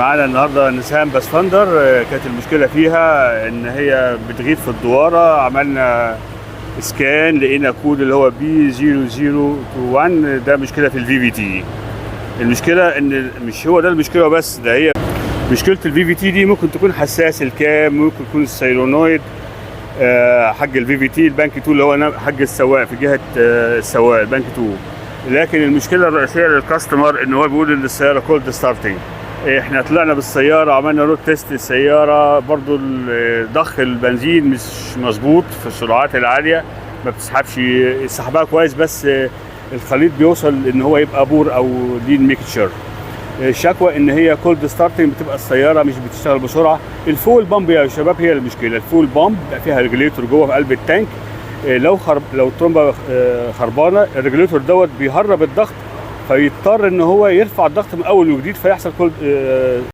معانا النهارده نسان باسفندر. كانت المشكله فيها ان هي بتغيب في الدواره. عملنا سكان لقينا كود اللي هو B0021. ده مشكله في الفي في تي. المشكله ان مش هو ده المشكله بس، ده هي مشكله الفي في تي دي ممكن تكون حساس الكام، ممكن تكون السيلونويد حق الفي في تي البانك 2 اللي هو حق السواق في جهه السواق البانك 2. لكن المشكله الرئيسيه للكاستمر ان هو بيقول ان السياره كولد ستارتنج. احنا طلعنا بالسياره عملنا رود تيست السياره، برضو ضخ البنزين مش مظبوط في السرعات العاليه، ما بتسحبش سحبها كويس، بس الخليط بيوصل ان هو يبقى بور او لين ميكتشر. الشكوى ان هي كولد ستارتنج، بتبقى السياره مش بتشتغل بسرعه. الفول بامب يا شباب هي المشكله. الفول بامب فيها ريجليتور جوه في قلب التانك، لو الترمبه خربانه الريجليتور دوت بيهرب الضغط، فيضطر ان هو يرفع الضغط من اول وجديد، فيحصل كولد